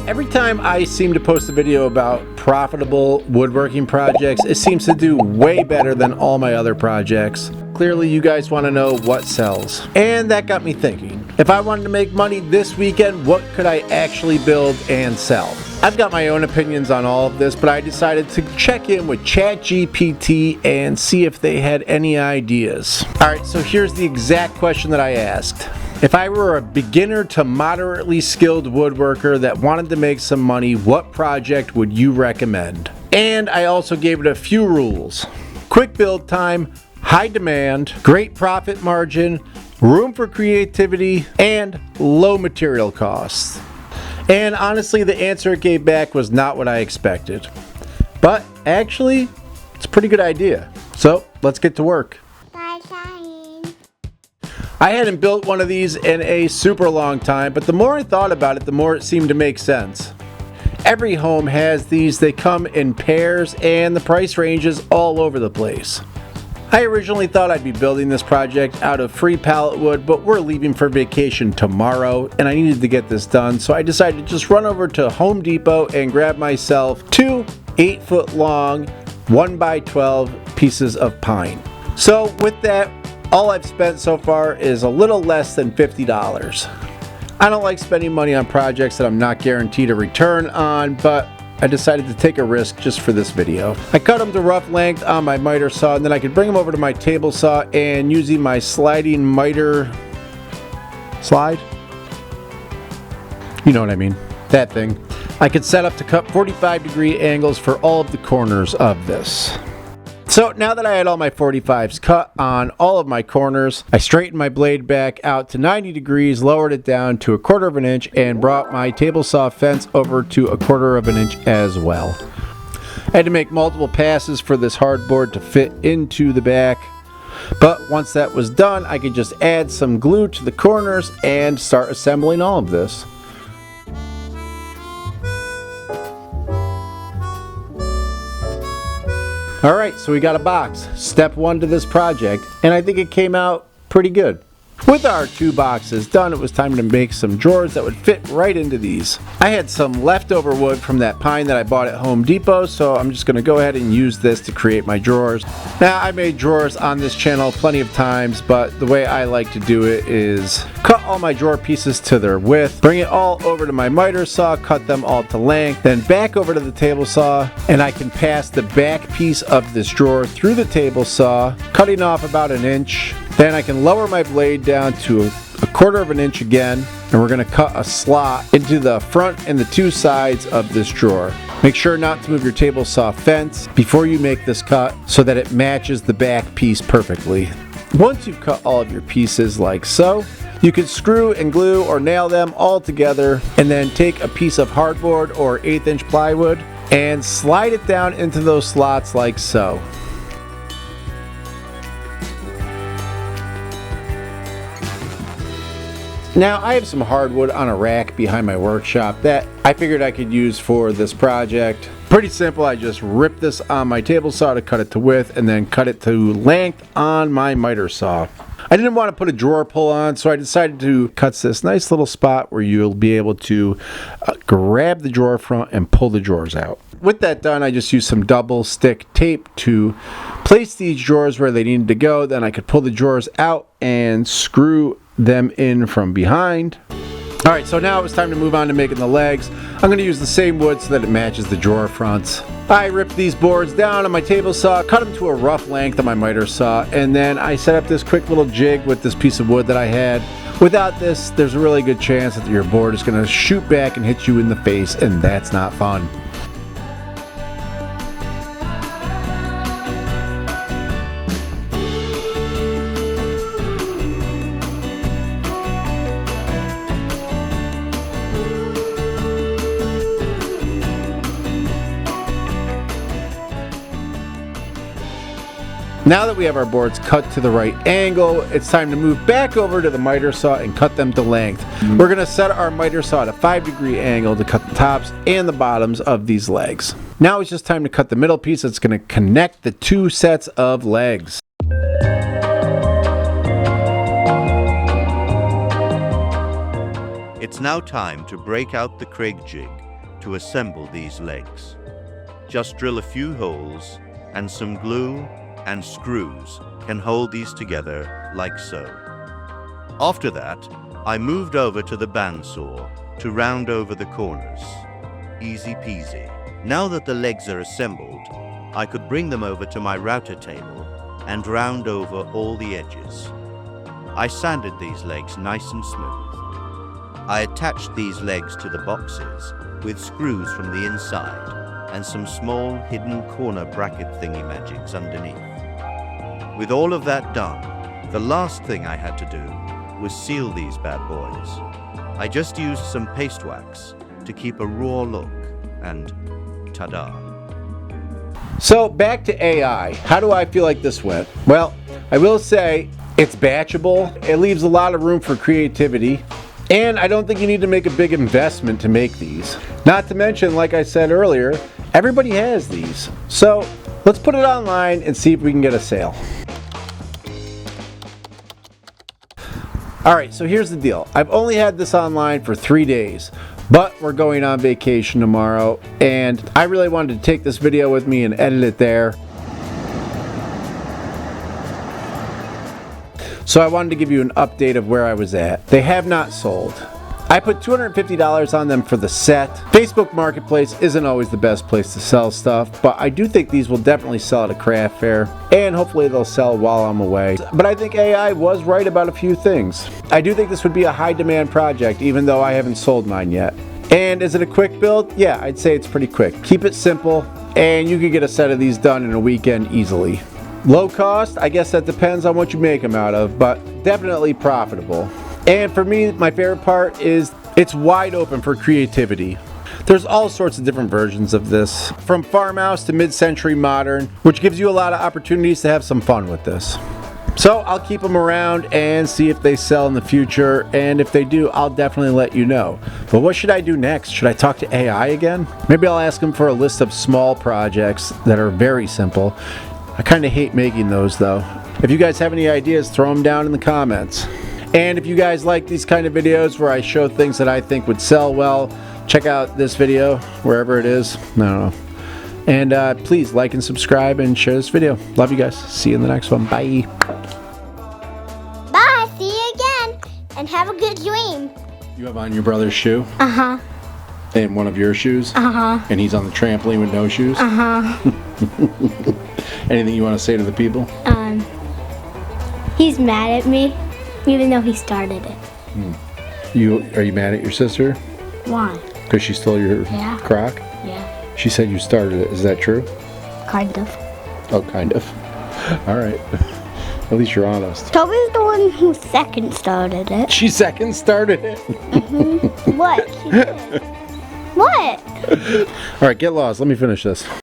Every time I seem to post a video about profitable woodworking projects, it seems to do way better than all my other projects. Clearly you guys want to know what sells. And that got me thinking. If I wanted to make money this weekend, what could I actually build and sell? I've got my own opinions on all of this, but I decided to check in with ChatGPT and see if they had any ideas. Alright, so here's the exact question that I asked. If I were a beginner to moderately skilled woodworker that wanted to make some money, what project would you recommend? And I also gave it a few rules. Quick build time, high demand, great profit margin, room for creativity, and low material costs. And honestly, the answer it gave back was not what I expected. But actually, it's a pretty good idea. So let's get to work. I hadn't built one of these in a super long time, but the more I thought about it, the more it seemed to make sense. Every home has these. They come in pairs and the price range is all over the place. I originally thought I'd be building this project out of free pallet wood, but we're leaving for vacation tomorrow and I needed to get this done, so I decided to just run over to Home Depot and grab myself two 8-foot long 1x12 pieces of pine. So with that, all I've spent so far is a little less than $50. I don't like spending money on projects that I'm not guaranteed a return on, but I decided to take a risk just for this video. I cut them to rough length on my miter saw, and then I could bring them over to my table saw and using my sliding miter slide? You know what I mean. That thing. I could set up to cut 45-degree angles for all of the corners of this. So now that I had all my 45s cut on all of my corners, I straightened my blade back out to 90 degrees, lowered it down to 1/4 of an inch, and brought my table saw fence over to 1/4 of an inch as well. I had to make multiple passes for this hardboard to fit into the back, but once that was done, I could just add some glue to the corners and start assembling all of this. Alright, so we got a box, step one to this project, and I think it came out pretty good. With our two boxes done, it was time to make some drawers that would fit right into these. I had some leftover wood from that pine that I bought at Home Depot, so I'm just going to go ahead and use this to create my drawers. Now, I made drawers on this channel plenty of times, but the way I like to do it is cut all my drawer pieces to their width, bring it all over to my miter saw, cut them all to length, then back over to the table saw, and I can pass the back piece of this drawer through the table saw, cutting off about an inch. Then I can lower my blade down to 1/4 of an inch again, and we're going to cut a slot into the front and the two sides of this drawer. Make sure not to move your table saw fence before you make this cut so that it matches the back piece perfectly. Once you've cut all of your pieces like so, you can screw and glue or nail them all together, and then take a piece of hardboard or 1/8 inch plywood and slide it down into those slots like so. Now I have some hardwood on a rack behind my workshop that I figured I could use for this project. Pretty simple, I just ripped this on my table saw to cut it to width and then cut it to length on my miter saw. I didn't want to put a drawer pull on, so I decided to cut this nice little spot where you'll be able to grab the drawer front and pull the drawers out. With that done, I just used some double stick tape to place these drawers where they needed to go. Then I could pull the drawers out and screw them in from behind. Alright, so now it was time to move on to making the legs. I'm going to use the same wood so that it matches the drawer fronts. I ripped these boards down on my table saw, cut them to a rough length on my miter saw, and then I set up this quick little jig with this piece of wood that I had. Without this, there's a really good chance that your board is going to shoot back and hit you in the face, and that's not fun. Now that we have our boards cut to the right angle, it's time to move back over to the miter saw and cut them to length. We're going to set our miter saw at a 5-degree angle to cut the tops and the bottoms of these legs. Now it's just time to cut the middle piece that's going to connect the two sets of legs. It's now time to break out the Craig jig. to assemble these legs. Just drill a few holes and some glue and screws can hold these together like so. After that, I moved over to the bandsaw to round over the corners. Easy peasy. Now that the legs are assembled, I could bring them over to my router table and round over all the edges. I sanded these legs nice and smooth. I attached these legs to the boxes with screws from the inside and some small hidden corner bracket thingy-magics underneath. With all of that done, the last thing I had to do was seal these bad boys. I just used some paste wax to keep a raw look, and ta-da. So back to AI. How do I feel like this went? Well, I will say it's batchable. It leaves a lot of room for creativity. And I don't think you need to make a big investment to make these. Not to mention, like I said earlier, everybody has these. So let's put it online and see if we can get a sale. Alright, so here's the deal. I've only had this online for 3 days, but we're going on vacation tomorrow, and I really wanted to take this video with me and edit it there. So I wanted to give you an update of where I was at. They have not sold. I put $250 on them for the set. Facebook Marketplace isn't always the best place to sell stuff, but I do think these will definitely sell at a craft fair, and hopefully they'll sell while I'm away. But I think AI was right about a few things. I do think this would be a high demand project, even though I haven't sold mine yet. And is it a quick build? Yeah, I'd say it's pretty quick. Keep it simple, and you could get a set of these done in a weekend easily. Low cost? I guess that depends on what you make them out of, but definitely profitable. And for me, my favorite part is it's wide open for creativity. There's all sorts of different versions of this, from farmhouse to mid-century modern, which gives you a lot of opportunities to have some fun with this. So I'll keep them around and see if they sell in the future, and if they do, I'll definitely let you know. But what should I do next? Should I talk to AI again? Maybe I'll ask them for a list of small projects that are very simple. I kind of hate making those though. If you guys have any ideas, throw them down in the comments. And if you guys like these kind of videos where I show things that I think would sell well, check out this video, wherever it is. I don't know. And please like and subscribe and share this video. Love you guys. See you in the next one. Bye. Bye. See you again. And have a good dream. You have on your brother's shoe? Uh-huh. And one of your shoes? Uh-huh. And he's on the trampoline with no shoes? Uh-huh. Anything you want to say to the people? He's mad at me, even though he started it. Are you mad at your sister? Why? Because she stole your crock? Yeah. She said you started it. Is that true? Kind of. Oh, kind of. All right. At least you're honest. Toby's the one who second started it. She second started it? What? She did. What? All right, get lost. Let me finish this.